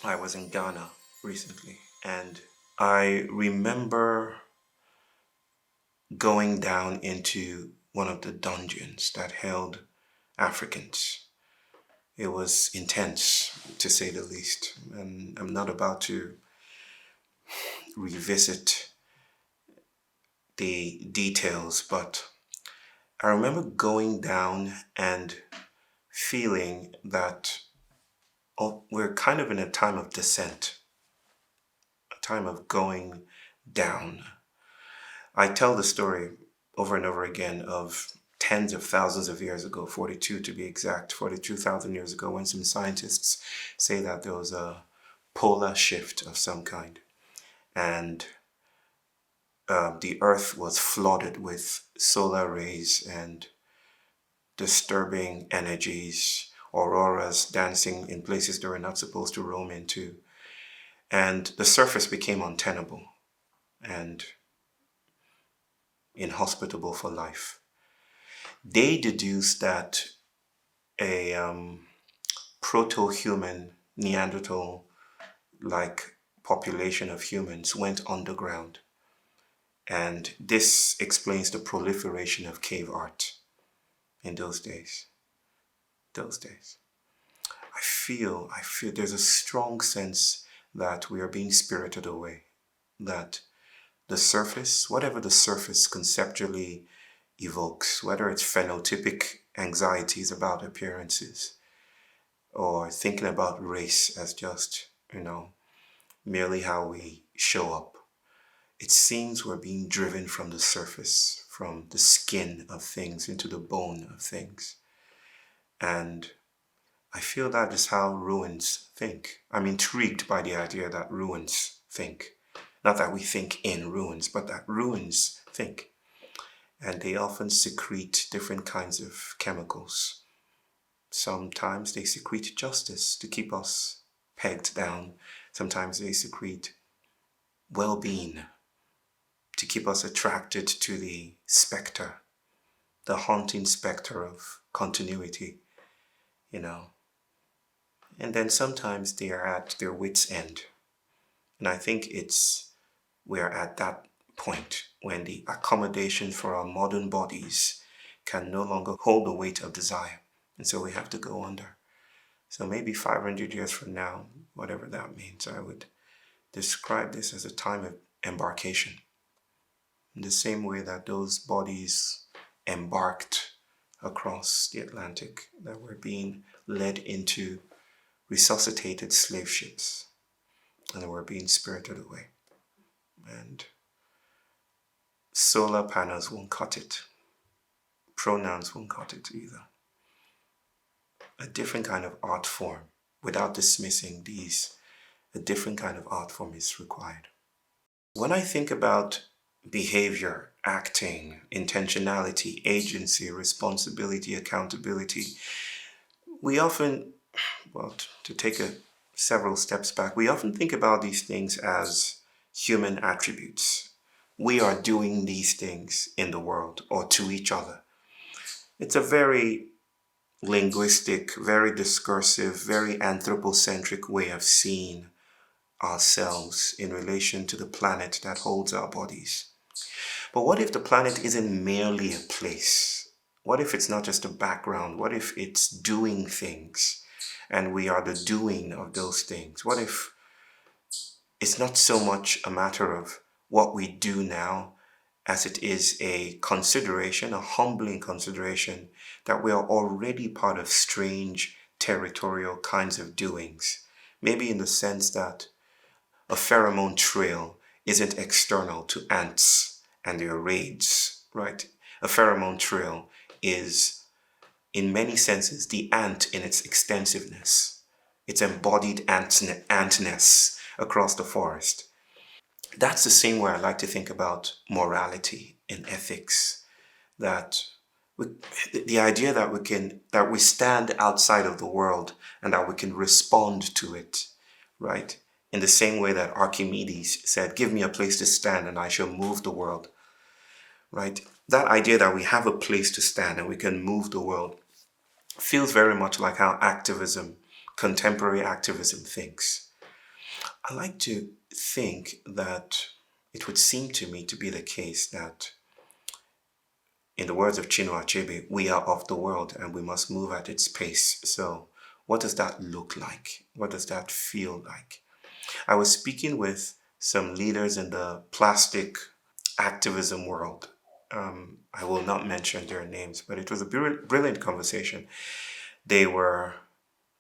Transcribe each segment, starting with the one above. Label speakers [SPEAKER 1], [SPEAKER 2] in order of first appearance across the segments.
[SPEAKER 1] I was in Ghana recently, and I remember going down into one of the dungeons that held Africans. It was intense, to say the least, and I'm not about to revisit the details, but I remember going down and feeling that we're kind of in a time of descent, a time of going down. I tell the story over and over again of tens of thousands of years ago, 42 to be exact, 42,000 years ago, when some scientists say that there was a polar shift of some kind. And the earth was flooded with solar rays and disturbing energies, auroras dancing in places they were not supposed to roam into. And the surface became untenable and inhospitable for life. They deduced that a proto-human Neanderthal like population of humans went underground. And this explains the proliferation of cave art in those days. I feel there's a strong sense that we are being spirited away, that the surface, whatever the surface conceptually evokes, whether it's phenotypic anxieties about appearances or thinking about race as just, merely how we show up. It seems we're being driven from the surface, from the skin of things into the bone of things. And I feel that is how ruins think. I'm intrigued by the idea that ruins think. Not that we think in ruins, but that ruins think. And they often secrete different kinds of chemicals. Sometimes they secrete justice to keep us pegged down. Sometimes they secrete well-being to keep us attracted to the specter, the haunting specter of continuity, And then sometimes they are at their wits' end. And I think we're at that point when the accommodation for our modern bodies can no longer hold the weight of desire. And so we have to go under. So maybe 500 years from now, whatever that means, I would describe this as a time of embarkation. In the same way that those bodies embarked across the Atlantic, that were being led into resuscitated slave ships, and they were being spirited away. And solar panels won't cut it. Pronouns won't cut it either. A different kind of art form, without dismissing these, a different kind of art form is required. When I think about behavior, acting, intentionality, agency, responsibility, accountability, we often, to take several steps back, we often think about these things as human attributes. We are doing these things in the world or to each other. It's a very linguistic, very discursive, very anthropocentric way of seeing ourselves in relation to the planet that holds our bodies. But what if the planet isn't merely a place? What if it's not just a background? What if it's doing things and we are the doing of those things? What if it's not so much a matter of what we do now as it is a consideration, a humbling consideration that we are already part of strange territorial kinds of doings? Maybe in the sense that a pheromone trail isn't external to ants and their raids, right? A pheromone trail is, in many senses, the ant in its extensiveness. It's embodied antness across the forest. That's the same way I like to think about morality and ethics. That the idea that we stand outside of the world and that we can respond to it, right? In the same way that Archimedes said, "Give me a place to stand and I shall move the world," right? That idea that we have a place to stand and we can move the world feels very much like how activism, contemporary activism thinks. I like to think that it would seem to me to be the case that, in the words of Chinua Achebe, we are of the world and we must move at its pace. So, what does that look like? What does that feel like? I was speaking with some leaders in the plastic activism world. I will not mention their names, but it was a brilliant conversation. They were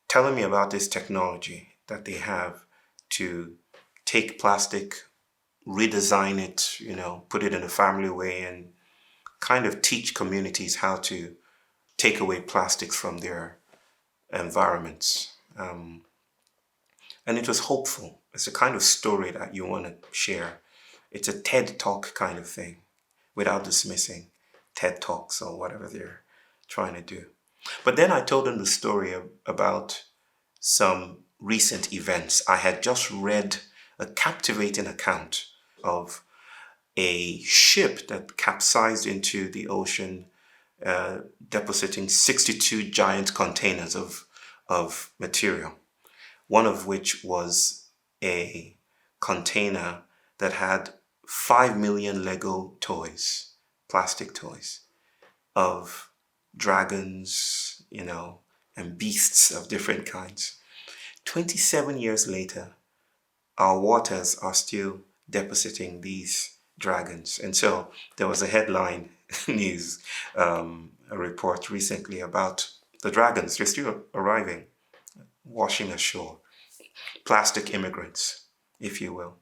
[SPEAKER 1] telling me about this technology that they have to take plastic, redesign it, put it in a family way, and kind of teach communities how to take away plastics from their environments. And it was hopeful. It's a kind of story that you want to share. It's a TED Talk kind of thing, without dismissing TED Talks or whatever they're trying to do. But then I told them the story about some recent events. I had just read a captivating account of a ship that capsized into the ocean, depositing 62 giant containers of material, one of which was a container that had 5 million Lego toys, plastic toys, of dragons, and beasts of different kinds. 27 years later, our waters are still depositing these dragons. And so there was a headline news, a report recently about the dragons. They're still arriving, washing ashore. Plastic immigrants, if you will.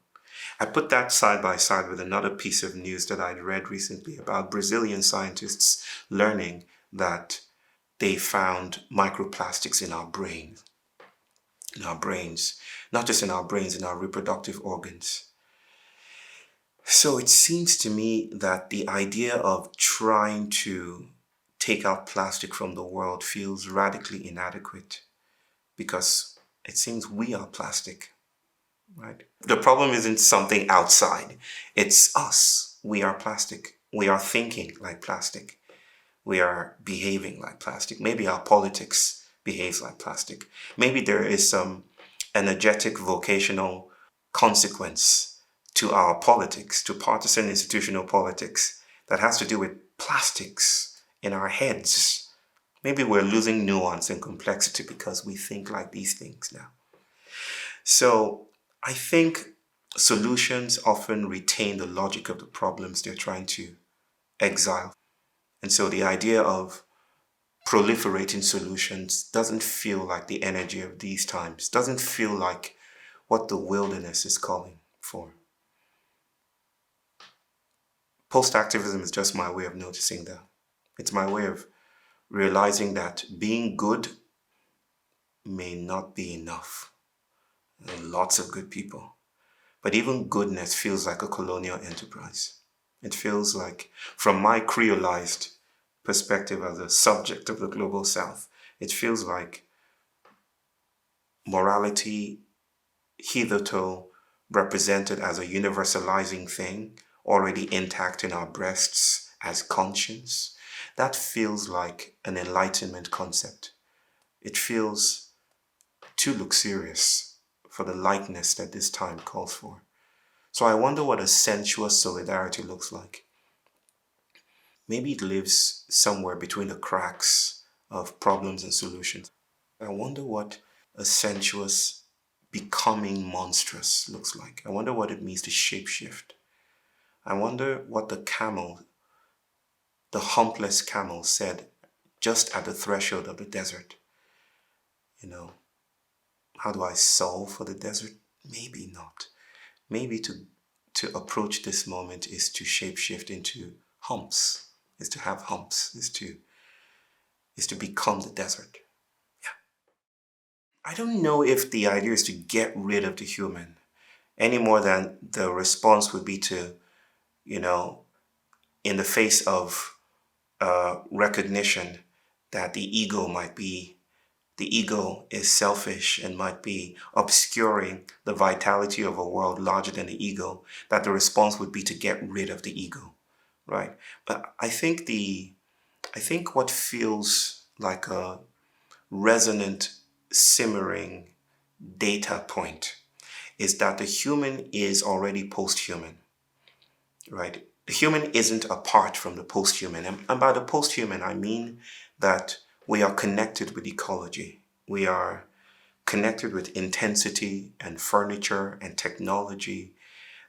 [SPEAKER 1] I put that side by side with another piece of news that I'd read recently about Brazilian scientists learning that they found microplastics in our brains, not just in our brains, in our reproductive organs. So it seems to me that the idea of trying to take out plastic from the world feels radically inadequate because it seems we are plastic, right? The problem isn't something outside. It's us. We are plastic. We are thinking like plastic. We are behaving like plastic. Maybe our politics behaves like plastic. Maybe there is some energetic vocational consequence to our politics, to partisan institutional politics, that has to do with plastics in our heads. Maybe we're losing nuance and complexity because we think like these things now. So I think solutions often retain the logic of the problems they're trying to exile. And so the idea of proliferating solutions doesn't feel like the energy of these times, doesn't feel like what the wilderness is calling for. Post-activism is just my way of noticing that. It's my way of realizing that being good may not be enough. There are lots of good people. But even goodness feels like a colonial enterprise. It feels like, from my creolized perspective as a subject of the global South, it feels like morality, hitherto represented as a universalizing thing, already intact in our breasts as conscience, that feels like an enlightenment concept. It feels too luxurious for the lightness that this time calls for. So I wonder what a sensuous solidarity looks like. Maybe it lives somewhere between the cracks of problems and solutions. I wonder what a sensuous becoming monstrous looks like. I wonder what it means to shapeshift. I wonder what the camel, the humpless camel, said just at the threshold of the desert. How do I solve for the desert? Maybe not. Maybe to approach this moment is to shapeshift into humps, is to have humps, is to become the desert. Yeah. I don't know if the idea is to get rid of the human any more than the response would be to, in the face of recognition that the ego is selfish and might be obscuring the vitality of a world larger than the ego, that the response would be to get rid of the ego, right? But I think what feels like a resonant, simmering data point is that the human is already post-human, right? The human isn't apart from the post-human. And by the post-human, I mean that we are connected with ecology. We are connected with intensity and furniture and technology,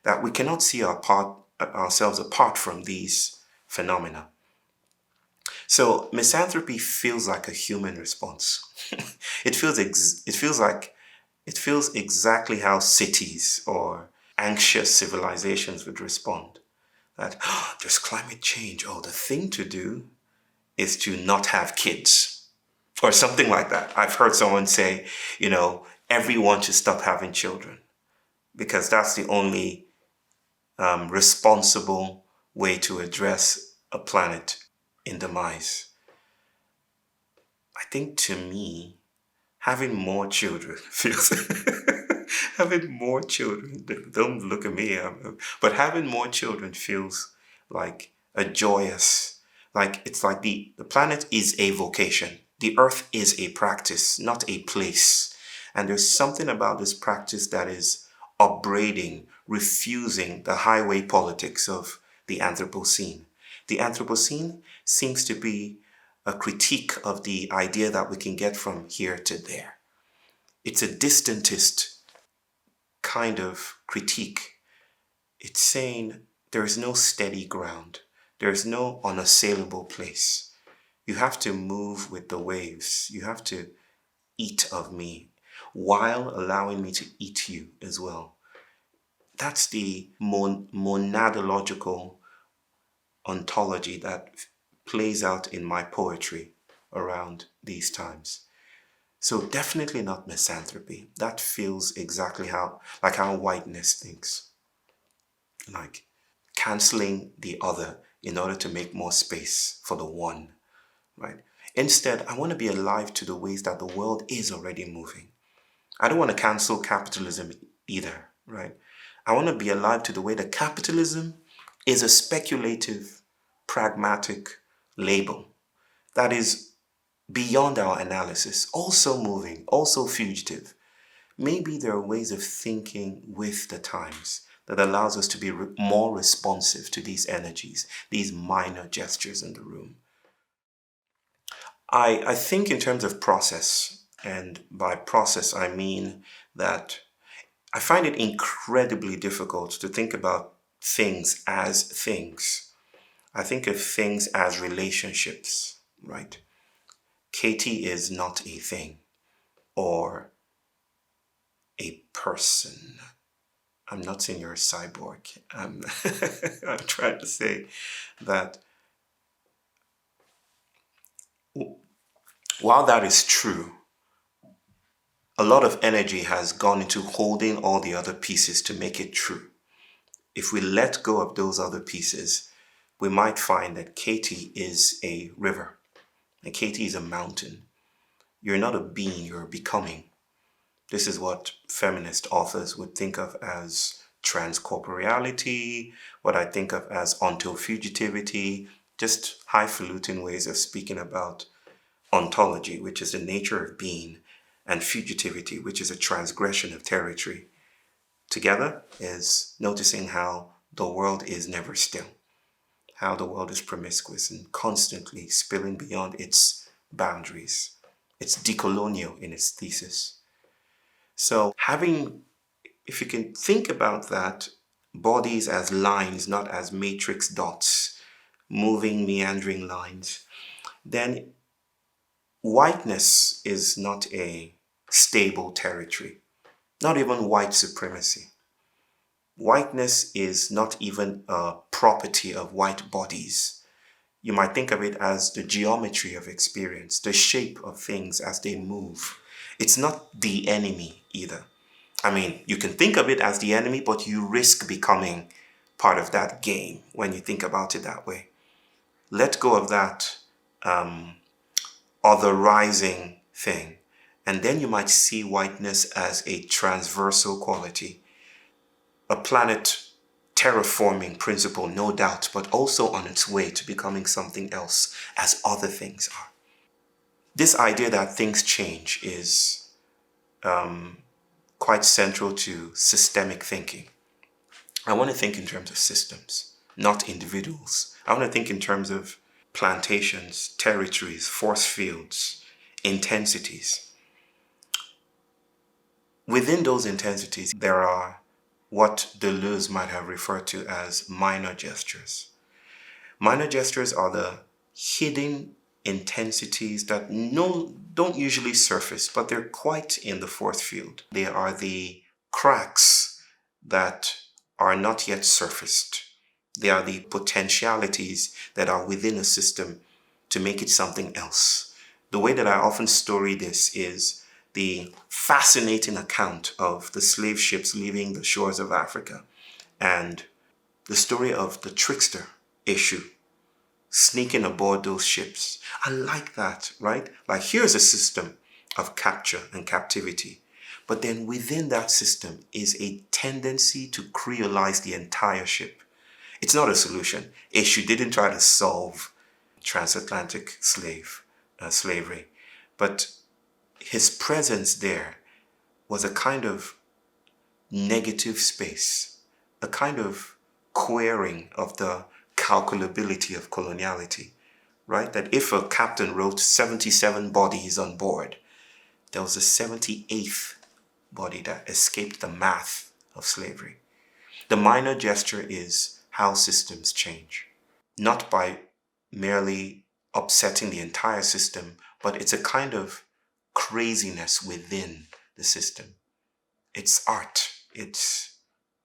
[SPEAKER 1] that we cannot see ourselves apart from these phenomena. So misanthropy feels like a human response. it feels exactly how cities or anxious civilizations would respond. That there's climate change. Oh, the thing to do is to not have kids or something like that. I've heard someone say, everyone should stop having children because that's the only responsible way to address a planet in demise. I think to me, having more children feels having more children. Don't look at me, but having more children feels like a joyous, like it's like the planet is a vocation. The earth is a practice, not a place. And there's something about this practice that is upbraiding, refusing the highway politics of the Anthropocene. The Anthropocene seems to be a critique of the idea that we can get from here to there. It's a distantist kind of critique. It's saying there is no steady ground. There is no unassailable place. You have to move with the waves. You have to eat of me while allowing me to eat you as well. That's the monadological ontology that plays out in my poetry around these times. So definitely not misanthropy. That feels exactly how whiteness thinks. Like canceling the other in order to make more space for the one, right? Instead, I want to be alive to the ways that the world is already moving. I don't want to cancel capitalism either, right? I want to be alive to the way that capitalism is a speculative, pragmatic label that is beyond our analysis, also moving, also fugitive. Maybe there are ways of thinking with the times that allows us to be more responsive to these energies, these minor gestures in the room. I think in terms of process, and by process I mean that I find it incredibly difficult to think about things as things. I think of things as relationships, right? Katie is not a thing or a person. I'm not saying you're a cyborg. I'm trying to say that while that is true, a lot of energy has gone into holding all the other pieces to make it true. If we let go of those other pieces, we might find that Katie is a river and Katie is a mountain. You're not a being, you're a becoming. This is what feminist authors would think of as transcorporeality, what I think of as ontofugitivity, just highfalutin ways of speaking about ontology, which is the nature of being, and fugitivity, which is a transgression of territory. Together is noticing how the world is never still, how the world is promiscuous and constantly spilling beyond its boundaries. It's decolonial in its thesis. So if you can think about that, bodies as lines, not as matrix dots, moving, meandering lines, then whiteness is not a stable territory, not even white supremacy. Whiteness is not even a property of white bodies. You might think of it as the geometry of experience, the shape of things as they move. It's not the enemy either. I mean, you can think of it as the enemy, but you risk becoming part of that game when you think about it that way. Let go of that otherizing thing, and then you might see whiteness as a transversal quality, a planet terraforming principle, no doubt, but also on its way to becoming something else as other things are. This idea that things change is quite central to systemic thinking. I want to think in terms of systems, not individuals. I want to think in terms of plantations, territories, force fields, intensities. Within those intensities, there are what Deleuze might have referred to as minor gestures. Minor gestures are the hidden intensities that don't usually surface, but they're quite in the force field. They are the cracks that are not yet surfaced. They are the potentialities that are within a system to make it something else. The way that I often story this is the fascinating account of the slave ships leaving the shores of Africa and the story of the trickster issue sneaking aboard those ships. I like that, right? Like, here's a system of capture and captivity. But then within that system is a tendency to creolize the entire ship. It's not a solution. Eshu didn't try to solve transatlantic slavery. But his presence there was a kind of negative space, a kind of queering of the calculability of coloniality, right? That if a captain wrote 77 bodies on board, there was a 78th body that escaped the math of slavery. The minor gesture is how systems change, not by merely upsetting the entire system, but it's a kind of craziness within the system. It's art. It's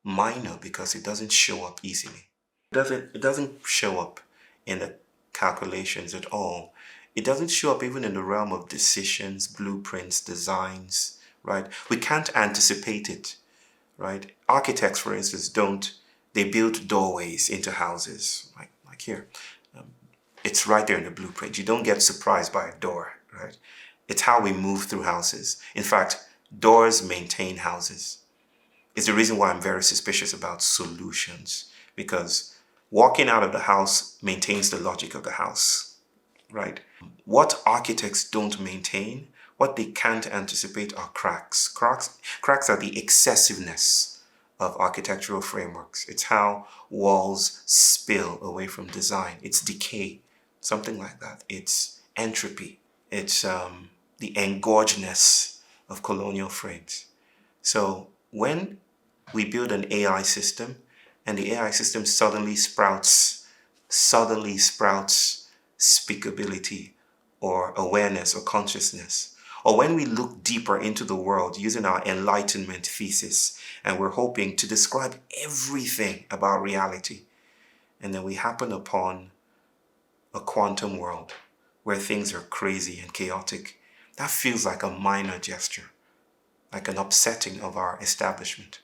[SPEAKER 1] minor because it doesn't show up easily. It doesn't show up in the calculations at all. It doesn't show up even in the realm of decisions, blueprints, designs, right? We can't anticipate it, right? Architects, for instance, they build doorways into houses, like here. It's right there in the blueprint. You don't get surprised by a door, right? It's how we move through houses. In fact, doors maintain houses. It's the reason why I'm very suspicious about solutions, because walking out of the house maintains the logic of the house, right? What architects don't maintain, what they can't anticipate are cracks. Cracks are the excessiveness of architectural frameworks. It's how walls spill away from design. It's decay, something like that. It's entropy. It's the engorgedness of colonial frames. So when we build an AI system and the AI system suddenly sprouts speakability or awareness or consciousness, or when we look deeper into the world using our enlightenment thesis and we're hoping to describe everything about reality, and then we happen upon a quantum world where things are crazy and chaotic, that feels like a minor gesture, like an upsetting of our establishment.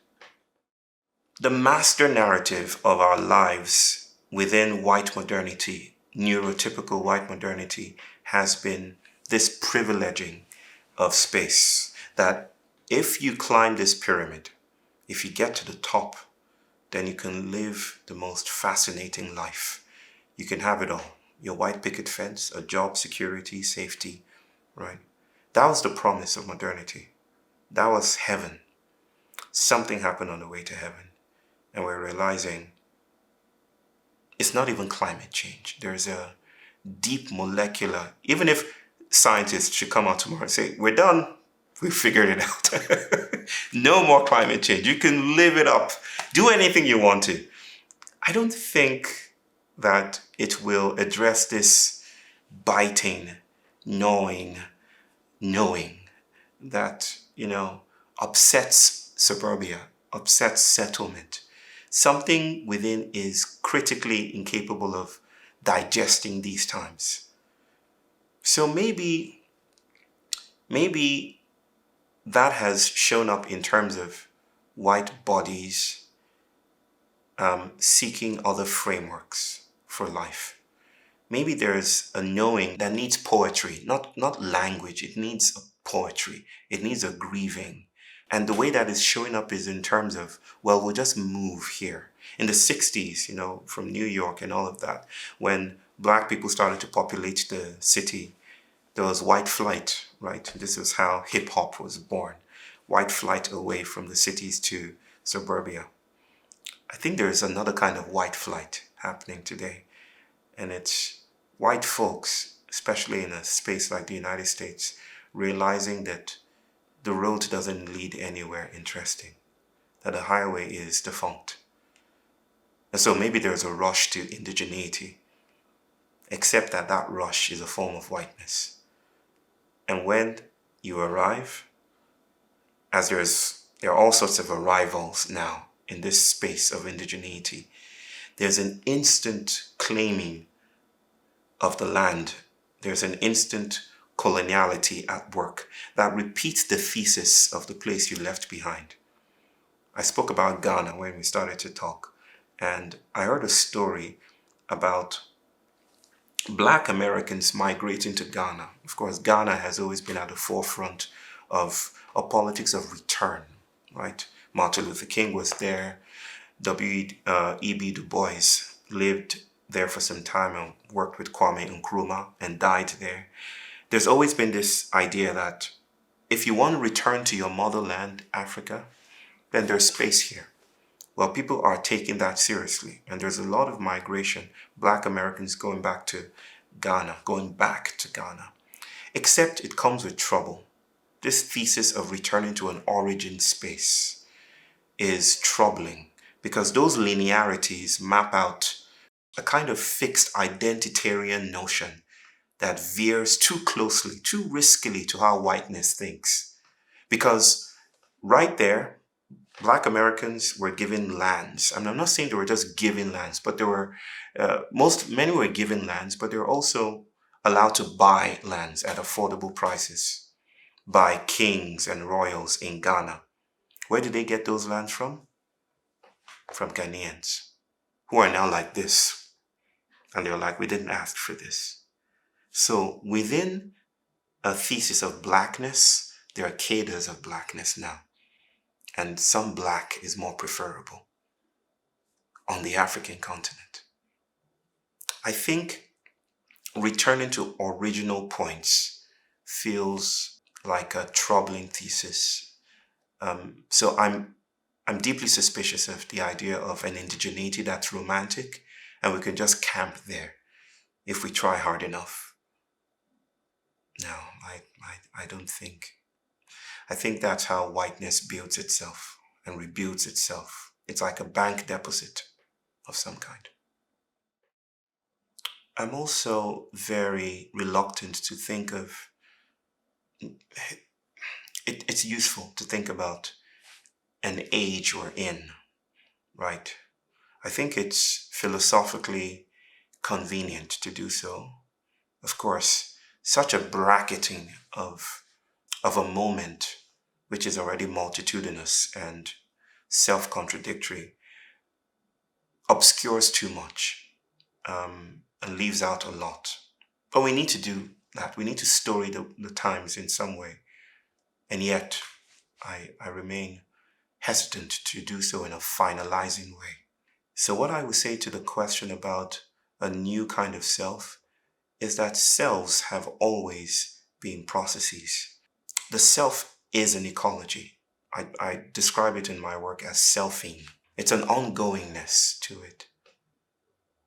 [SPEAKER 1] The master narrative of our lives within white modernity, neurotypical white modernity, has been this privileging of space. That if you climb this pyramid, if you get to the top, then you can live the most fascinating life. You can have it all. Your white picket fence, a job, security, safety, right? That was the promise of modernity. That was heaven. Something happened on the way to heaven. And we're realizing it's not even climate change. There's a deep molecular, even if scientists should come out tomorrow and say, we're done, we figured it out. No more climate change. You can live it up. Do anything you want to. I don't think that it will address this biting, gnawing, knowing that, upsets suburbia, upsets settlement. Something within is critically incapable of digesting these times. So maybe that has shown up in terms of white bodies seeking other frameworks for life. Maybe there's a knowing that needs poetry, not language. It needs a poetry. It needs a grieving. And the way that is showing up is in terms of, well, we'll just move here. In the 60s, from New York and all of that, when Black people started to populate the city, there was white flight, right? This was how hip hop was born. white flight away from the cities to suburbia. I think there's another kind of white flight happening today, and it's white folks, especially in a space like the United States, realizing that the road doesn't lead anywhere interesting, that the highway is defunct. And so maybe there's a rush to indigeneity, except that that rush is a form of whiteness. And when you arrive, as there are all sorts of arrivals now in this space of indigeneity, there's an instant claiming of the land. There's an instant coloniality at work that repeats the thesis of the place you left behind. I spoke about Ghana when we started to talk, and I heard a story about Black Americans migrating to Ghana. Of course, Ghana has always been at the forefront of a politics of return, right? Martin Luther King was there. W.E.B. Du Bois lived there for some time and worked with Kwame Nkrumah and died there. There's always been this idea that if you want to return to your motherland, Africa, then there's space here. Well, people are taking that seriously, and there's a lot of migration, Black Americans going back to Ghana, except it comes with trouble. This thesis of returning to an origin space is troubling because those linearities map out a kind of fixed identitarian notion that veers too closely, too riskily to how whiteness thinks. Because right there, Black Americans were given lands. And I'm not saying they were just given lands, but there were, many were given lands, but they were also allowed to buy lands at affordable prices by kings and royals in Ghana. Where did they get those lands from? From Ghanaians, who are now like this. And they're like, we didn't ask for this. So within a thesis of blackness, there are cadres of blackness now. And some black is more preferable on the African continent. I think returning to original points feels like a troubling thesis. So I'm deeply suspicious of the idea of an indigeneity that's romantic, and we can just camp there if we try hard enough. No, I don't think. I think that's how whiteness builds itself and rebuilds itself. It's like a bank deposit of some kind. I'm also very reluctant to think of, it's useful to think about an age we're in, right? I think it's philosophically convenient to do so. Of course, such a bracketing of a moment which is already multitudinous and self-contradictory obscures too much and leaves out a lot. But we need to do that. We need to story the times in some way. And yet, I remain hesitant to do so in a finalizing way. So what I would say to the question about a new kind of self is that selves have always been processes. The self is an ecology. I describe it in my work as selfing. It's an ongoingness to it.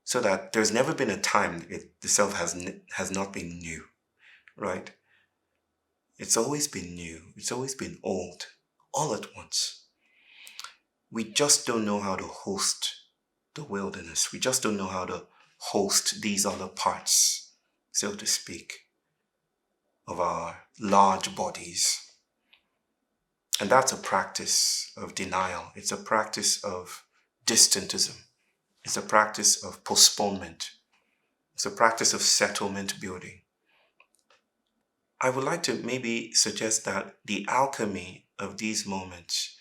[SPEAKER 1] So that there's never been a time the self has not been new, right? It's always been new. It's always been old, all at once. We just don't know how to host the wilderness. We just don't know how to host these other parts, so to speak, of our large bodies. And that's a practice of denial. It's a practice of distantism. It's a practice of postponement. It's a practice of settlement building. I would like to maybe suggest that the alchemy of these moments,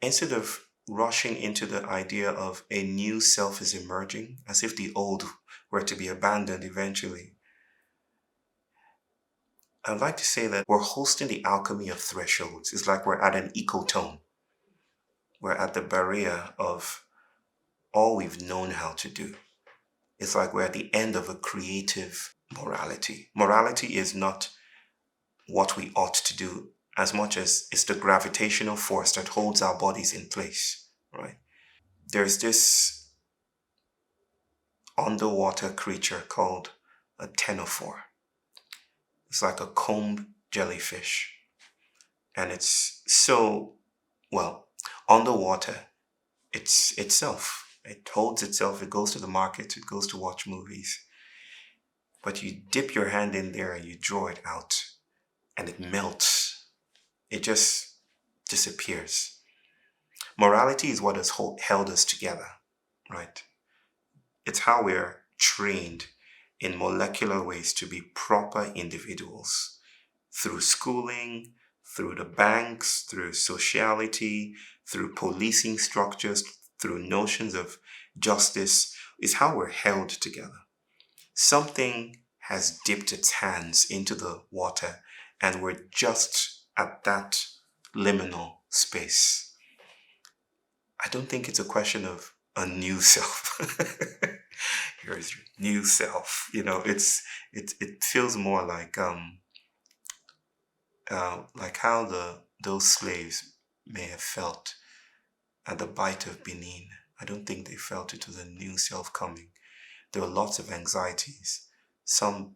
[SPEAKER 1] instead of rushing into the idea of a new self is emerging, as if the old were to be abandoned eventually, I'd like to say that we're hosting the alchemy of thresholds. It's like we're at an ecotone. We're at the barrier of all we've known how to do. It's like we're at the end of a creative morality. Morality is not what we ought to do as much as it's the gravitational force that holds our bodies in place, right? There's this underwater creature called a ctenophore. It's like a comb jellyfish. And it's so, well, underwater, it's itself. It holds itself, it goes to the market, it goes to watch movies. But you dip your hand in there and you draw it out, and it melts. It just disappears. Morality is what has held us together, right? It's how we're trained in molecular ways to be proper individuals through schooling, through the banks, through sociality, through policing structures, through notions of justice, is how we're held together. Something has dipped its hands into the water, and we're just at that liminal space. I don't think it's a question of a new self. Here's your new self. It feels more like how those slaves may have felt at the Bight of Benin. I don't think they felt it was a new self coming. There were lots of anxieties. Some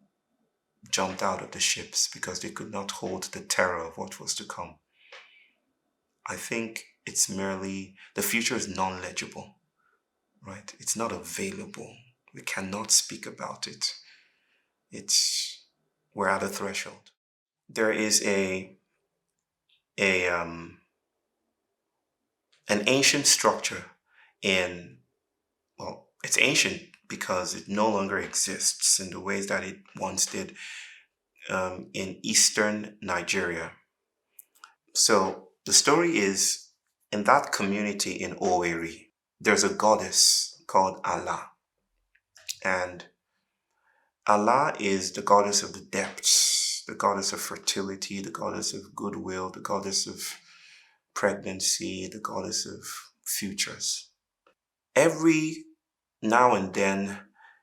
[SPEAKER 1] jumped out of the ships because they could not hold the terror of what was to come. I think it's merely, the future is non-legible, right? It's not available. We cannot speak about it. We're at a threshold. There is an ancient structure it's ancient because it no longer exists in the ways that it once did, in eastern Nigeria. So the story is, in that community in Owerri, there's a goddess called Allah. And Allah is the goddess of the depths, the goddess of fertility, the goddess of goodwill, the goddess of pregnancy, the goddess of futures. Every now and then,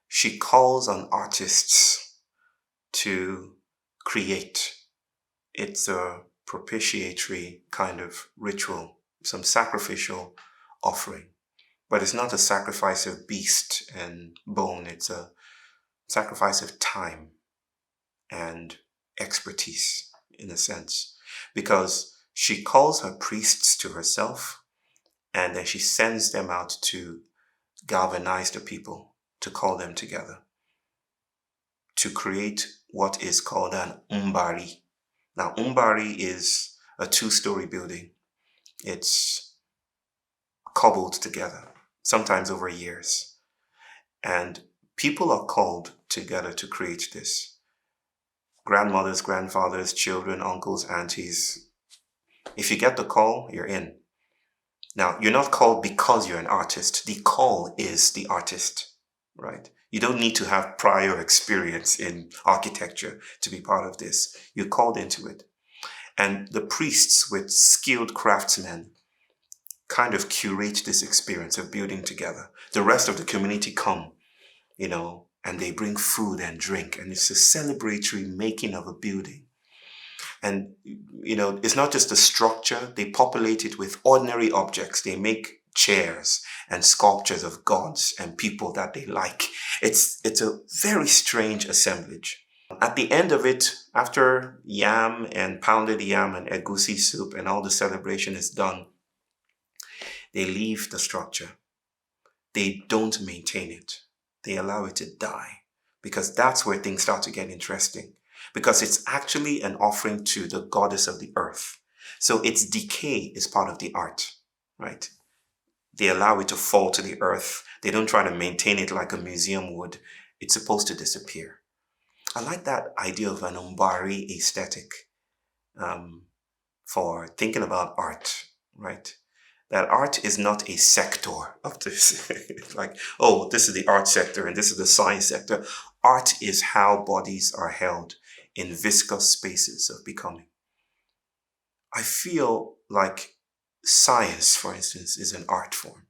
[SPEAKER 1] she calls on artists to create. It's a propitiatory kind of ritual, some sacrificial offering. But it's not a sacrifice of beast and bone, it's a sacrifice of time and expertise, in a sense. Because she calls her priests to herself, and then she sends them out to galvanize the people, to call them together, to create what is called an umbari. Now, umbari is a 2-story building. It's cobbled together, sometimes over years. And people are called together to create this. Grandmothers, grandfathers, children, uncles, aunties. If you get the call, you're in. Now, you're not called because you're an artist. The call is the artist, right? You don't need to have prior experience in architecture to be part of this. You're called into it. And the priests, with skilled craftsmen, kind of curate this experience of building together. The rest of the community come, and they bring food and drink, and it's a celebratory making of a building. And, it's not just the structure, they populate it with ordinary objects. They make chairs and sculptures of gods and people that they like. It's a very strange assemblage. At the end of it, after yam and pounded yam and egusi soup and all the celebration is done, they leave the structure. They don't maintain it. They allow it to die, because that's where things start to get interesting, because it's actually an offering to the goddess of the earth. So its decay is part of the art, right? They allow it to fall to the earth. They don't try to maintain it like a museum would. It's supposed to disappear. I like that idea of an umbari aesthetic, for thinking about art, right? That art is not a sector of this. It's like, oh, this is the art sector and this is the science sector. Art is how bodies are held in viscous spaces of becoming. I feel like science, for instance, is an art form.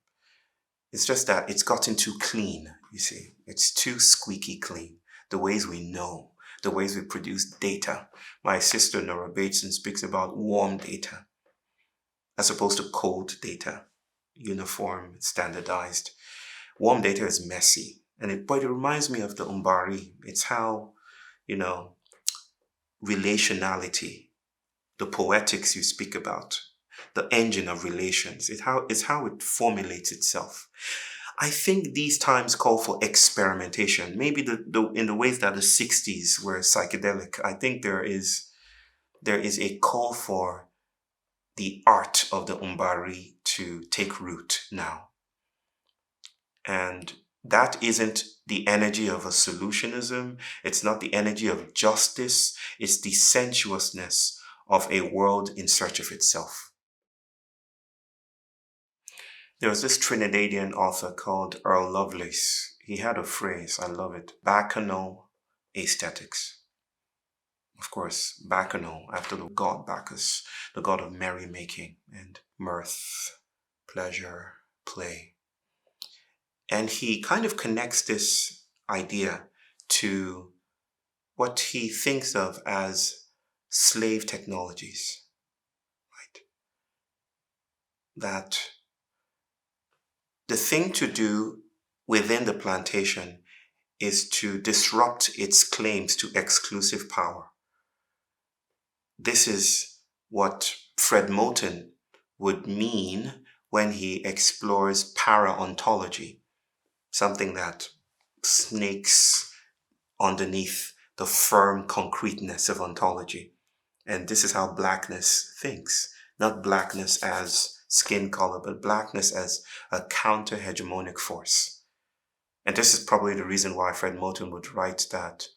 [SPEAKER 1] It's just that it's gotten too clean, you see. It's too squeaky clean. The ways we know, the ways we produce data. My sister Nora Bateson speaks about warm data as opposed to cold data, uniform, standardized. Warm data is messy, but it reminds me of the Umbari. It's how, relationality, the poetics you speak about, the engine of relations, it's how it formulates itself. I think these times call for experimentation. Maybe in the ways that the 60s were psychedelic, I think there is a call for the art of the Umbari to take root now. And that isn't the energy of a solutionism. It's not the energy of justice. It's the sensuousness of a world in search of itself. There was this Trinidadian author called Earl Lovelace. He had a phrase, I love it, bacchanal aesthetics. Of course, bacchanal, after the god Bacchus, the god of merrymaking and mirth, pleasure, play. And he kind of connects this idea to what he thinks of as slave technologies, right? That the thing to do within the plantation is to disrupt its claims to exclusive power. This is what Fred Moten would mean when he explores para-ontology, something that snakes underneath the firm concreteness of ontology. And this is how blackness thinks, not blackness as skin color, but blackness as a counter-hegemonic force. And this is probably the reason why Fred Moten would write that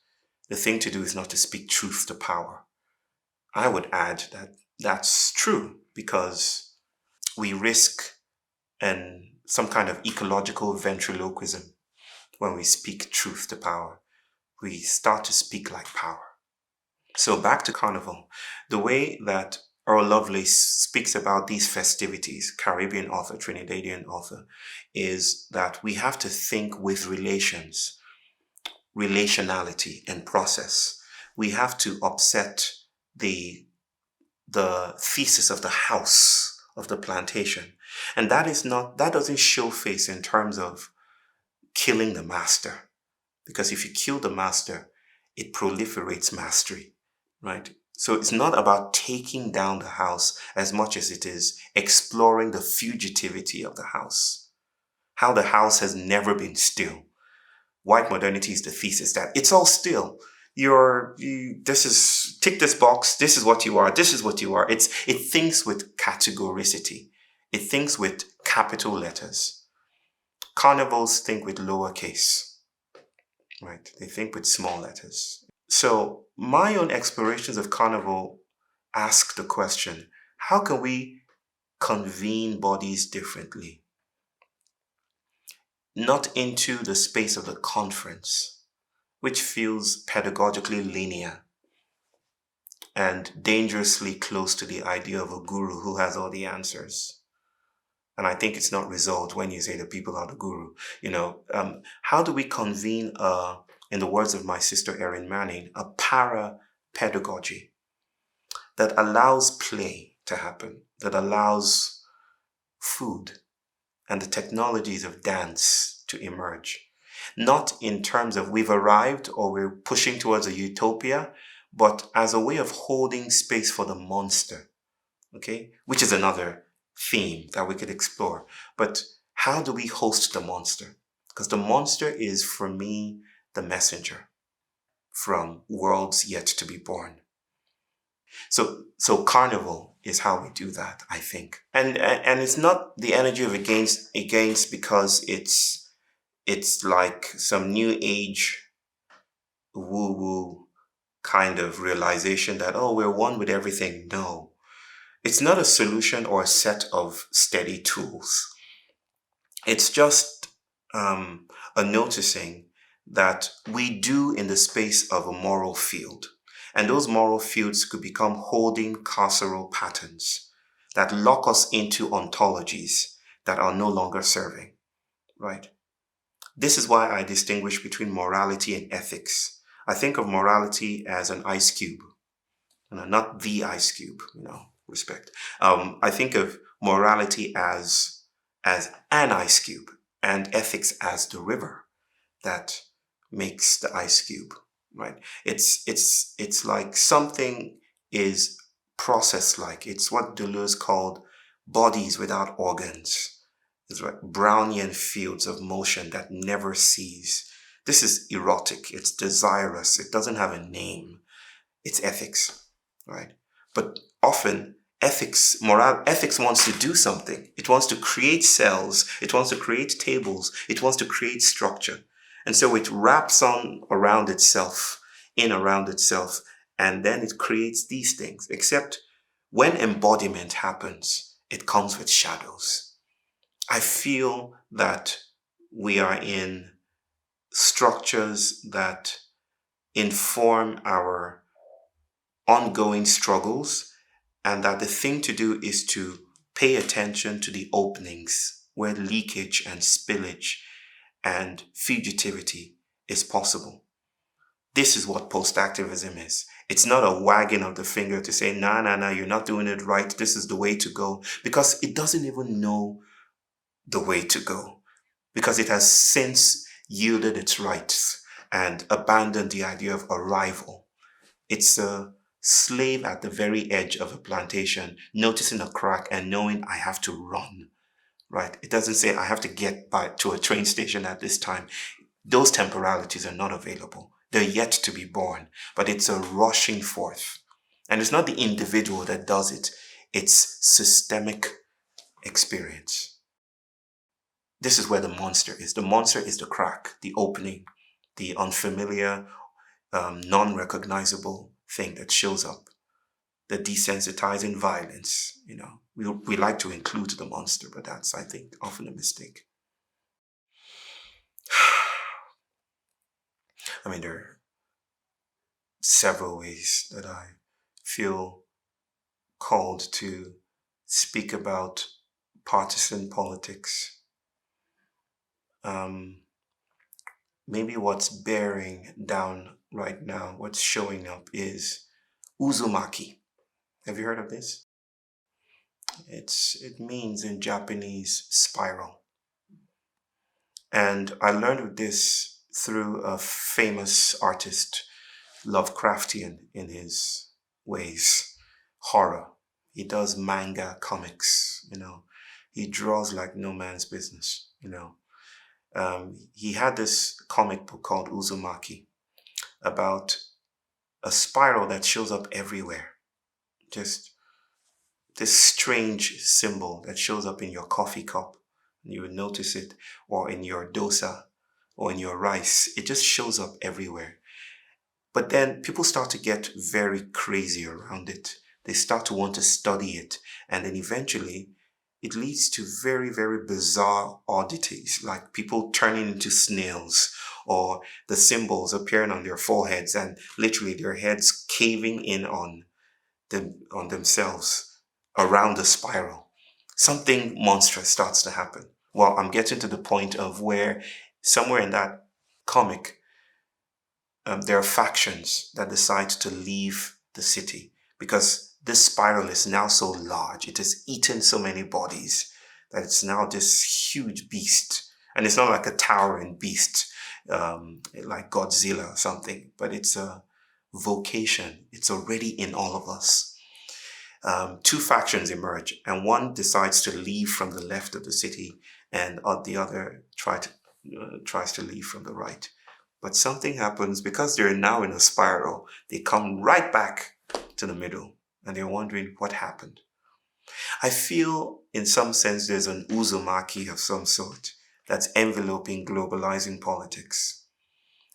[SPEAKER 1] the thing to do is not to speak truth to power. I would add that that's true because we risk some kind of ecological ventriloquism when we speak truth to power. We start to speak like power. So back to Carnival. The way that Earl Lovelace speaks about these festivities, Caribbean author, Trinidadian author, is that we have to think with relations, relationality and process. We have to upset the thesis of the house, of the plantation. And that doesn't show face in terms of killing the master. Because if you kill the master, it proliferates mastery, right? So it's not about taking down the house as much as it is exploring the fugitivity of the house. How the house has never been still. White modernity is the thesis that it's all still. This is, tick this box, this is what you are, this is what you are. It thinks with categoricity. It thinks with capital letters. Carnivals think with lowercase, right? They think with small letters. So my own explorations of Carnival ask the question, how can we convene bodies differently? Not into the space of the conference, which feels pedagogically linear and dangerously close to the idea of a guru who has all the answers. And I think it's not resolved when you say the people are the guru. How do we convene, in the words of my sister Erin Manning, a para-pedagogy that allows play to happen, that allows food and the technologies of dance to emerge? Not in terms of we've arrived or we're pushing towards a utopia, but as a way of holding space for the monster, okay? Which is another theme that we could explore. But how do we host the monster? Because the monster is, for me, the messenger from worlds yet to be born. So Carnival is how we do that, I think. And it's not the energy of against because it's like some new age woo-woo kind of realization that, oh, we're one with everything. No. It's not a solution or a set of steady tools. It's just a noticing that we do in the space of a moral field. And those moral fields could become holding carceral patterns that lock us into ontologies that are no longer serving, right? This is why I distinguish between morality and ethics. I think of morality as an ice cube, not the ice cube, respect. I think of morality as an ice cube, and ethics as the river that makes the ice cube, right? It's like something is process like. It's what Deleuze called bodies without organs. It's like Brownian fields of motion that never cease. This is erotic. It's desirous. It doesn't have a name. It's ethics, right? But often ethics wants to do something. It wants to create cells. It wants to create tables. It wants to create structure. And so it wraps on around itself, and then it creates these things. Except when embodiment happens, it comes with shadows. I feel that we are in structures that inform our ongoing struggles, and that the thing to do is to pay attention to the openings where leakage and spillage and fugitivity is possible. This is what post-activism is. It's not a wagging of the finger to say, nah, you're not doing it right. This is the way to go. Because it doesn't even know the way to go. Because it has since yielded its rights and abandoned the idea of arrival. It's a slave at the very edge of a plantation, noticing a crack and knowing I have to run, right? It doesn't say I have to get back to a train station at this time. Those temporalities are not available. They're yet to be born, but it's a rushing forth. And it's not the individual that does it. It's systemic experience. This is where the monster is. The monster is the crack, the opening, the unfamiliar, non-recognizable thing that shows up, the desensitizing violence. We like to include the monster, but that's, I think, often a mistake. I mean, there are several ways that I feel called to speak about partisan politics. Maybe what's bearing down right now, what's showing up is uzumaki. Have you heard of this? It means in Japanese spiral. And I learned of this through a famous artist, Lovecraftian in his ways, horror. He does manga comics, He draws like no man's business, He had this comic book called Uzumaki about a spiral that shows up everywhere. Just this strange symbol that shows up in your coffee cup. You would notice it, or in your dosa, or in your rice. It just shows up everywhere. But then people start to get very crazy around it. They start to want to study it. And then eventually it leads to very, very bizarre oddities, like people turning into snails, or the symbols appearing on their foreheads and literally their heads caving in on themselves around the spiral. Something monstrous starts to happen. Well, I'm getting to the point of where somewhere in that comic, there are factions that decide to leave the city because this spiral is now so large. It has eaten so many bodies that it's now this huge beast. And it's not like a towering beast, like Godzilla or something, but it's a vocation. It's already in all of us. Two factions emerge, and one decides to leave from the left of the city, and the other tries to leave from the right. But something happens because they're now in a spiral. They come right back to the middle, and they're wondering what happened. I feel, in some sense, there's an uzumaki of some sort that's enveloping globalizing politics.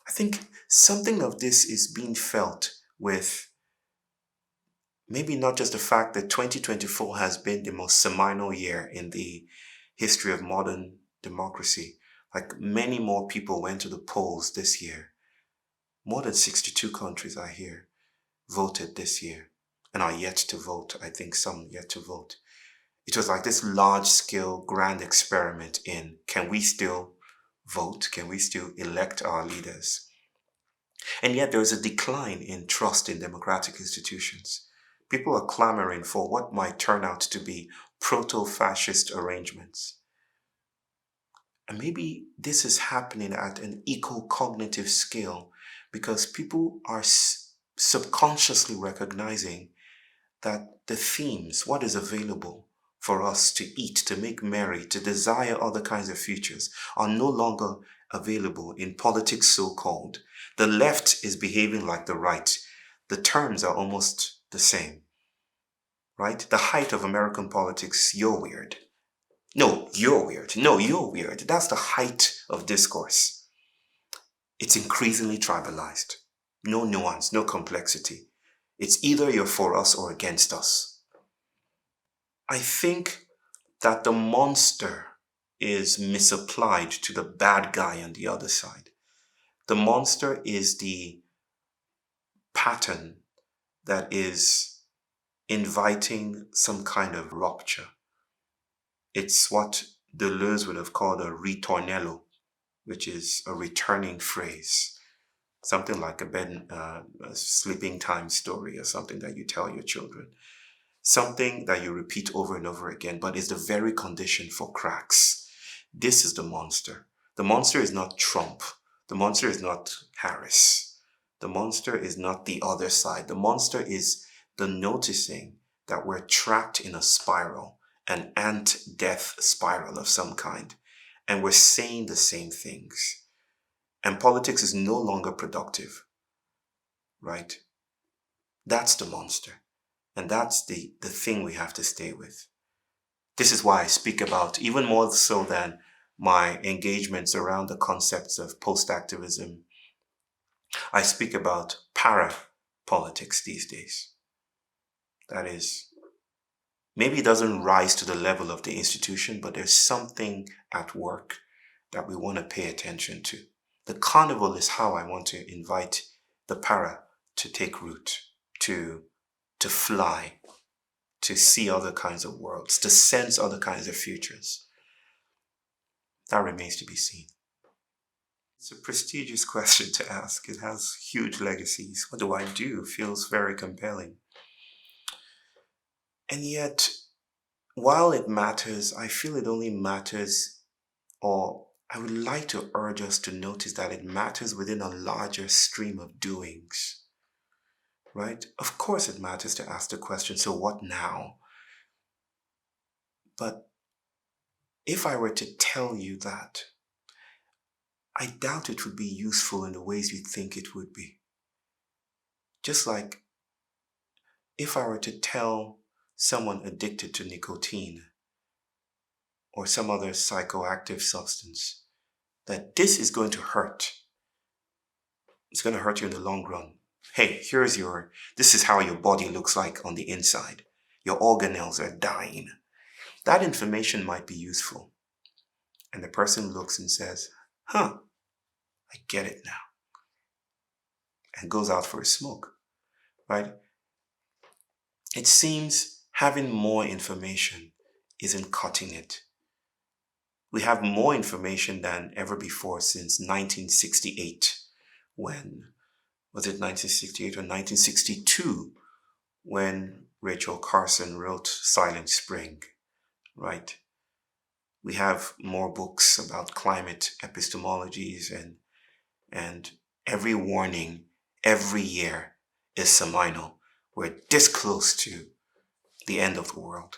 [SPEAKER 1] I think something of this is being felt with maybe not just the fact that 2024 has been the most seminal year in the history of modern democracy. Like, many more people went to the polls this year. More than 62 countries, I hear, voted this year and are yet to vote. I think some yet to vote. It was like this large-scale grand experiment in, can we still vote? Can we still elect our leaders? And yet there is a decline in trust in democratic institutions. People are clamoring for what might turn out to be proto-fascist arrangements. And maybe this is happening at an eco-cognitive scale because people are subconsciously recognizing that the themes, what is available for us to eat, to make merry, to desire other kinds of futures, are no longer available in politics so-called. The left is behaving like the right. The terms are almost the same, right? The height of American politics, you're weird. No, you're weird. No, you're weird. That's the height of discourse. It's increasingly tribalized. No nuance, no complexity. It's either you're for us or against us. I think that the monster is misapplied to the bad guy on the other side. The monster is the pattern that is inviting some kind of rupture. It's what Deleuze would have called a ritornello, which is a returning phrase, something like a sleeping time story or something that you tell your children, something that you repeat over and over again, but is the very condition for cracks. This is the monster. The monster is not Trump. The monster is not Harris. The monster is not the other side. The monster is the noticing that we're trapped in a spiral, an ant-death spiral of some kind, and we're saying the same things. And politics is no longer productive, right? That's the monster. And that's the thing we have to stay with. This is why I speak about, even more so than my engagements around the concepts of post-activism, I speak about para-politics these days. That is, maybe it doesn't rise to the level of the institution, but there's something at work that we want to pay attention to. The carnival is how I want to invite the para to take root, to fly, to see other kinds of worlds, to sense other kinds of futures. That remains to be seen. It's a prestigious question to ask. It has huge legacies. What do I do? Feels very compelling. And yet, while it matters, I feel it only matters, or I would like to urge us to notice that it matters within a larger stream of doings, right? Of course it matters to ask the question, so what now? But if I were to tell you that, I doubt it would be useful in the ways you think it would be. Just like if I were to tell someone addicted to nicotine or some other psychoactive substance that this is going to hurt. It's going to hurt you in the long run. Hey, this is how your body looks like on the inside. Your organelles are dying. That information might be useful. And the person looks and says, I get it now. And goes out for a smoke, right? It seems having more information isn't cutting it. We have more information than ever before since 1968, was it 1968 or 1962, when Rachel Carson wrote Silent Spring, right? We have more books about climate epistemologies and every warning, every year is seminal. We're this close to the end of the world.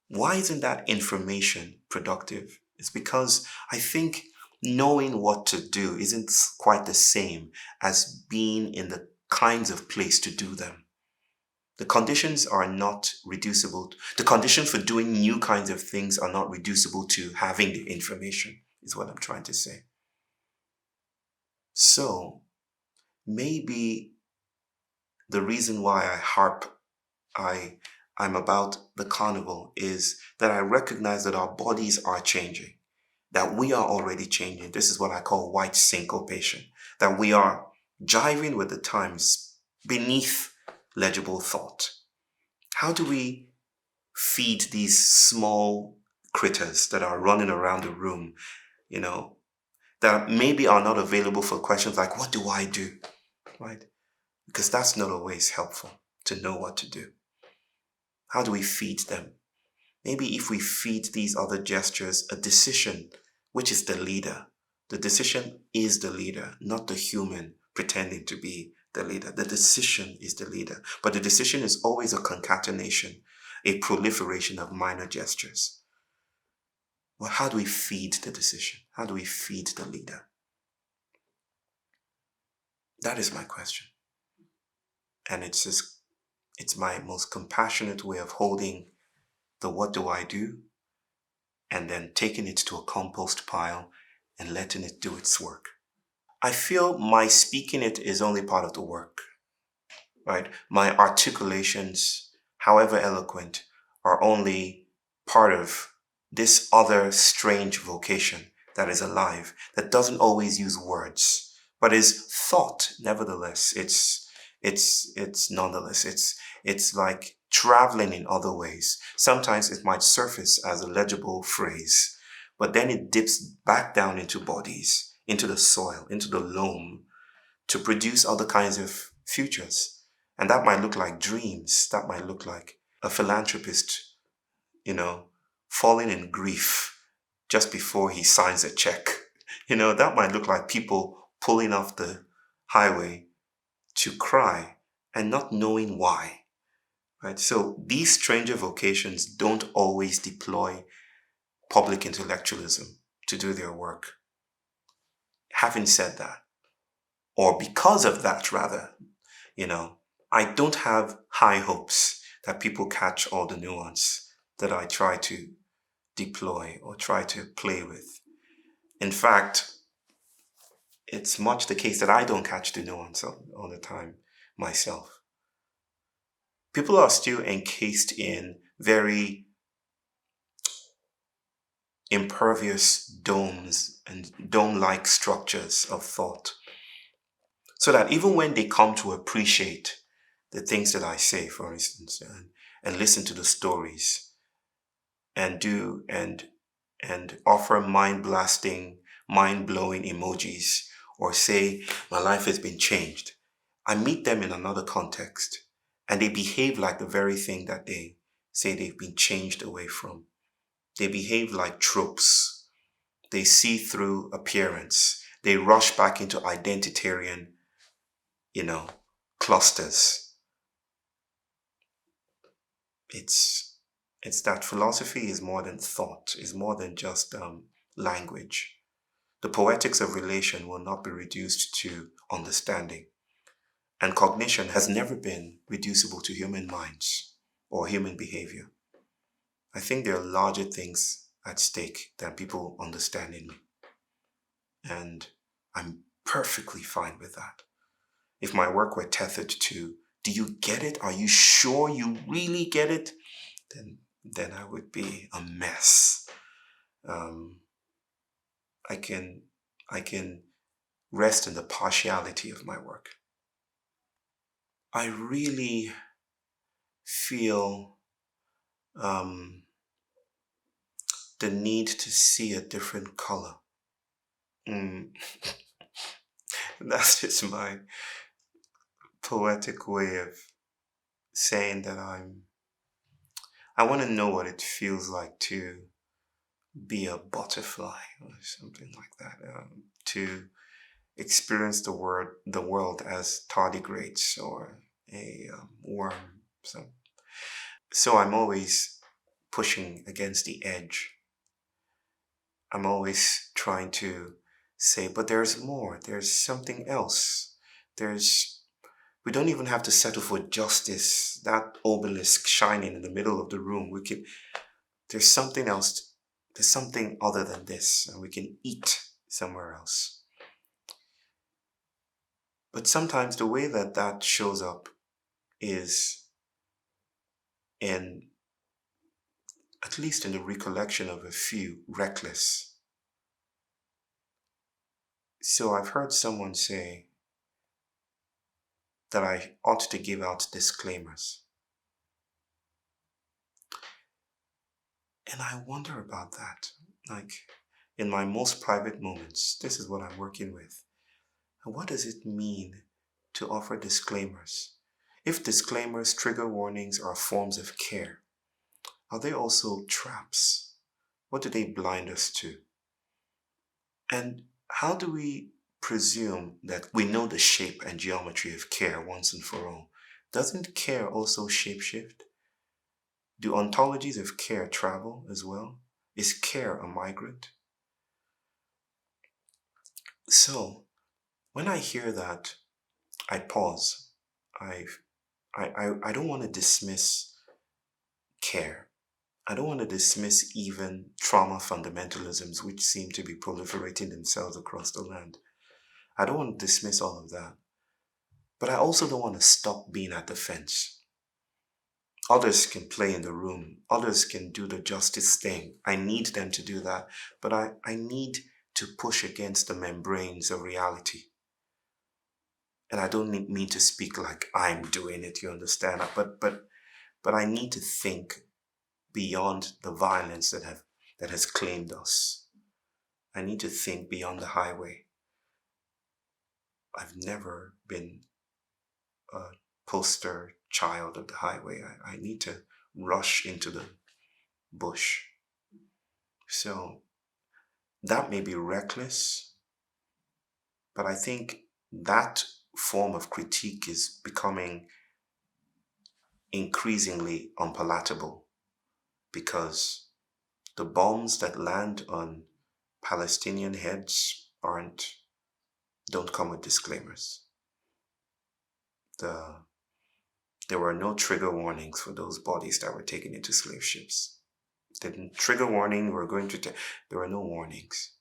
[SPEAKER 1] Why isn't that information productive? It's because I think knowing what to do isn't quite the same as being in the kinds of place to do them. The conditions are not reducible. The conditions for doing new kinds of things are not reducible to having the information, is what I'm trying to say. So maybe the reason why I'm about the carnival is that I recognize that our bodies are changing, that we are already changing. This is what I call white syncopation, that we are jiving with the times beneath legible thought. How do we feed these small critters that are running around the room, that maybe are not available for questions like, what do I do? right? Because that's not always helpful to know what to do. How do we feed them? Maybe if we feed these other gestures a decision, which is the leader. The decision is the leader, not the human pretending to be the leader. The decision is the leader. But the decision is always a concatenation, a proliferation of minor gestures. Well, how do we feed the decision? How do we feed the leader? That is my question. And it's my most compassionate way of holding the what do I do, and then taking it to a compost pile and letting it do its work. I feel my speaking it is only part of the work, right? My articulations, however eloquent, are only part of this other strange vocation that is alive, that doesn't always use words, but is thought nevertheless. It's nonetheless, it's like traveling in other ways. Sometimes it might surface as a legible phrase, but then it dips back down into bodies, into the soil, into the loam, to produce other kinds of futures. And that might look like dreams. That might look like a philanthropist, falling in grief just before he signs a check. That might look like people pulling off the highway to cry and not knowing why. Right? So these stranger vocations don't always deploy public intellectualism to do their work. Having said that, or because of that rather, I don't have high hopes that people catch all the nuance that I try to deploy or try to play with. In fact, it's much the case that I don't catch the nuance all the time myself. People are still encased in very impervious domes and dome-like structures of thought, so that even when they come to appreciate the things that I say, for instance, and listen to the stories and do and offer mind-blasting, mind-blowing emojis, or say my life has been changed, I meet them in another context and they behave like the very thing that they say they've been changed away from. They behave like tropes. They see through appearance. They rush back into identitarian, clusters. It's that philosophy is more than thought, is more than just language. The poetics of relation will not be reduced to understanding. And cognition has never been reducible to human minds or human behavior. I think there are larger things at stake than people understanding me. And I'm perfectly fine with that. If my work were tethered to, do you get it? Are you sure you really get it? Then I would be a mess. I can rest in the partiality of my work. I really feel the need to see a different color. That's just my poetic way of saying that I want to know what it feels like to be a butterfly or something like that, to experience the world as tardigrades or a worm. So I'm always pushing against the edge. I'm always trying to say, but there's more. There's something else. We don't even have to settle for justice. That obelisk shining in the middle of the room. There's something else. There's something other than this, and we can eat somewhere else. But sometimes the way that shows up is at least in the recollection of a few, reckless. So I've heard someone say that I ought to give out disclaimers. And I wonder about that. Like, in my most private moments, this is what I'm working with. And what does it mean to offer disclaimers? If disclaimers, trigger warnings are forms of care, are they also traps? What do they blind us to? And how do we presume that we know the shape and geometry of care once and for all? Doesn't care also shapeshift? Do ontologies of care travel as well? Is care a migrant? So, when I hear that, I pause. I don't want to dismiss care. I don't want to dismiss even trauma fundamentalisms, which seem to be proliferating themselves across the land. I don't want to dismiss all of that. But I also don't want to stop being at the fence. Others can play in the room. Others can do the justice thing. I need them to do that. But I need to push against the membranes of reality. And I don't mean to speak like I'm doing it, you understand? But I need to think beyond the violence that has claimed us. I need to think beyond the highway. I've never been a poster child of the highway. I need to rush into the bush. So that may be reckless, but I think that form of critique is becoming increasingly unpalatable because the bombs that land on Palestinian heads don't come with disclaimers. There were no trigger warnings for those bodies that were taken into slave ships. The trigger warning, there were no warnings.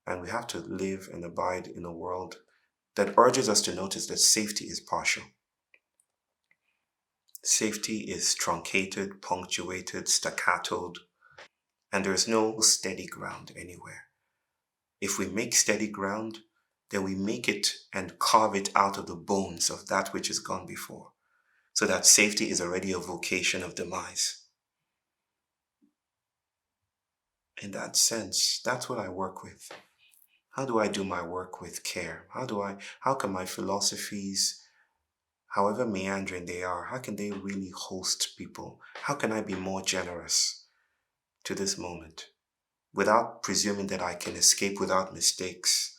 [SPEAKER 1] And we have to live and abide in a world that urges us to notice that safety is partial. Safety is truncated, punctuated, staccatoed, and there's no steady ground anywhere. If we make steady ground, then we make it and carve it out of the bones of that which has gone before, so that safety is already a vocation of demise. In that sense, that's what I work with. How do I do my work with care? How can my philosophies, however meandering they are, how can they really host people? How can I be more generous to this moment without presuming that I can escape without mistakes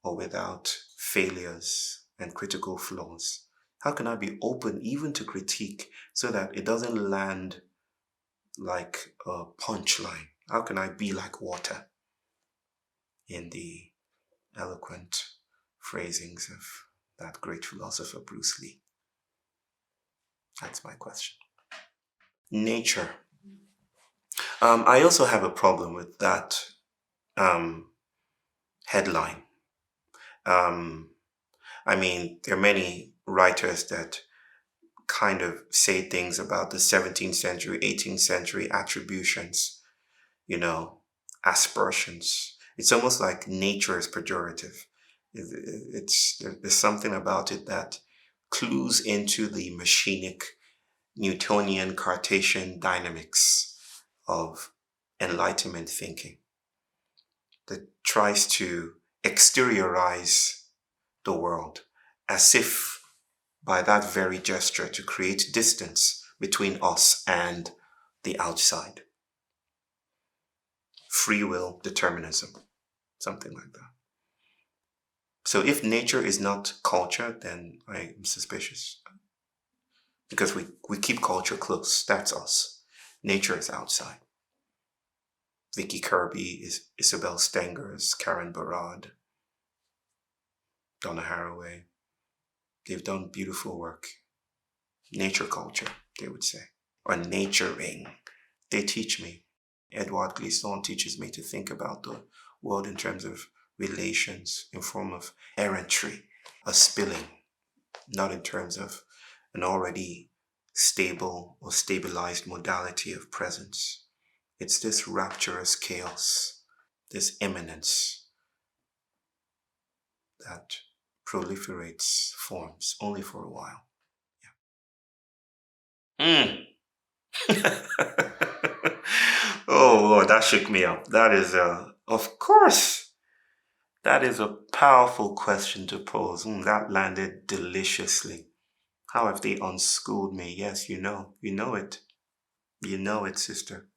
[SPEAKER 1] or without failures and critical flaws? How can I be open even to critique so that it doesn't land like a punchline? How can I be like water, in the eloquent phrasings of that great philosopher Bruce Lee? That's my question. Nature. I also have a problem with that headline. There are many writers that kind of say things about the 17th century, 18th century attributions, aspersions. It's almost like nature is pejorative. There's something about it that clues into the machinic Newtonian Cartesian dynamics of Enlightenment thinking that tries to exteriorize the world as if by that very gesture to create distance between us and the outside. Free will determinism, something like that. So if nature is not culture, then I am suspicious. Because we keep culture close. That's us. Nature is outside. Vicky Kirby, Isabel Stengers, Karen Barad, Donna Haraway. They've done beautiful work. Nature culture, they would say. Or naturing. They teach me. Edouard Glissant teaches me to think about the world in terms of relations, in form of errantry, a spilling, not in terms of an already stable or stabilized modality of presence. It's this rapturous chaos, this immanence that proliferates forms only for a while. Yeah. Oh Lord, that shook me up. That is, of course, That is a powerful question to pose. That landed deliciously. How have they unschooled me? Yes, you know. You know it. You know it, sister.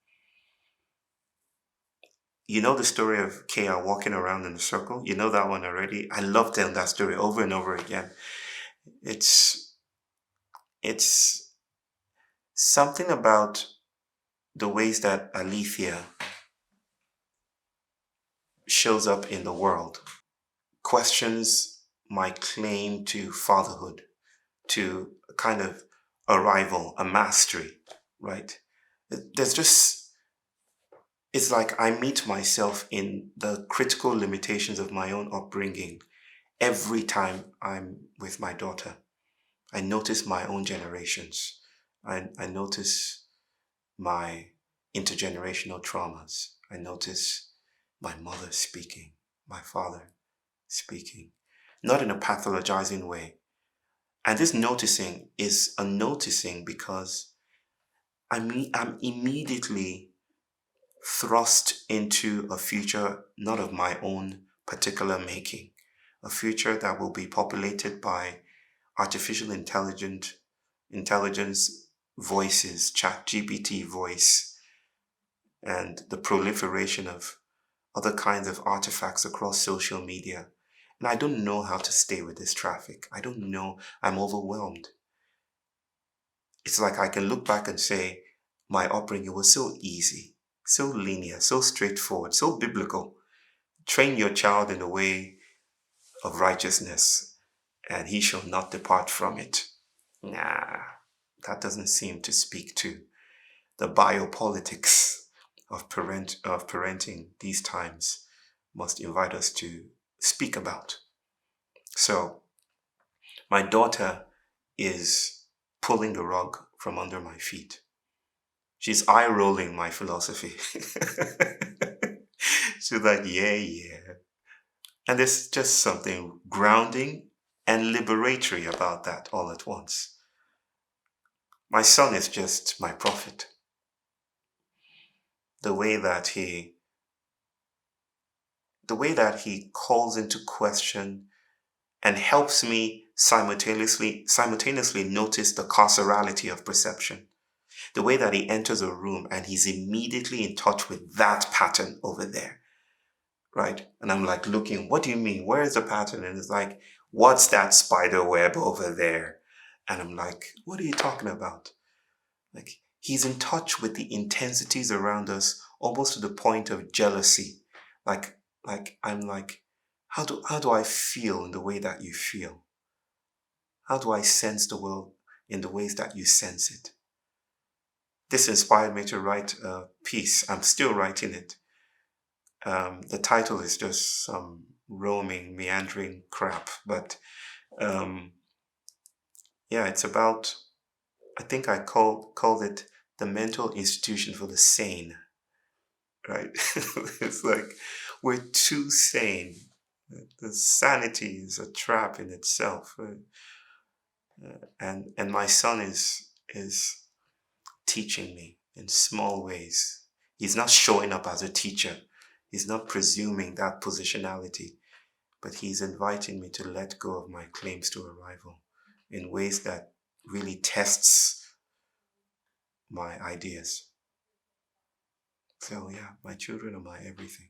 [SPEAKER 1] You know the story of Kea walking around in a circle? You know that one already? I love telling that story over and over again. It's something about the ways that Alethea shows up in the world, questions my claim to fatherhood, to a kind of arrival, a mastery, right? There's just, it's like I meet myself in the critical limitations of my own upbringing every time I'm with my daughter. I notice my own generations. I notice my intergenerational traumas. I notice my mother speaking, my father speaking, not in a pathologizing way. And this noticing is a noticing because I'm immediately thrust into a future not of my own particular making, a future that will be populated by artificial intelligence voices, chat GPT voice, and the proliferation of other kinds of artifacts across social media. And I don't know how to stay with this traffic. I don't know. I'm overwhelmed. It's like I can look back and say, my upbringing was so easy, so linear, so straightforward, so biblical. Train your child in the way of righteousness, and he shall not depart from it. Nah, that doesn't seem to speak to the biopolitics of parenting these times must invite us to speak about. So, my daughter is pulling the rug from under my feet. She's eye rolling my philosophy. She's like, yeah. And there's just something grounding and liberatory about that all at once. My son is just my prophet. The way that he calls into question and helps me simultaneously notice the carcerality of perception. The way that he enters a room and he's immediately in touch with that pattern over there, right? And I'm like looking, what do you mean? Where is the pattern? And it's like, what's that spider web over there? And I'm like, what are you talking about? Like, he's in touch with the intensities around us, almost to the point of jealousy. Like I'm like, how do I feel in the way that you feel? How do I sense the world in the ways that you sense it? This inspired me to write a piece. I'm still writing it. The title is just some roaming, meandering crap, but yeah, it's about, I think I called it the mental institution for the sane, right? It's like we're too sane. The sanity is a trap in itself, and my son is teaching me in small ways. He's not showing up as a teacher. He's not presuming that positionality, but he's inviting me to let go of my claims to arrival in ways that really tests my ideas. So yeah, my children are my everything.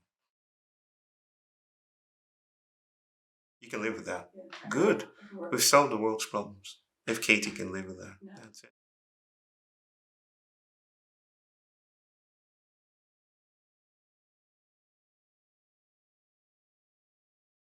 [SPEAKER 1] You can live with that. Good. We've solved the world's problems. If Katie can live with that, that's it.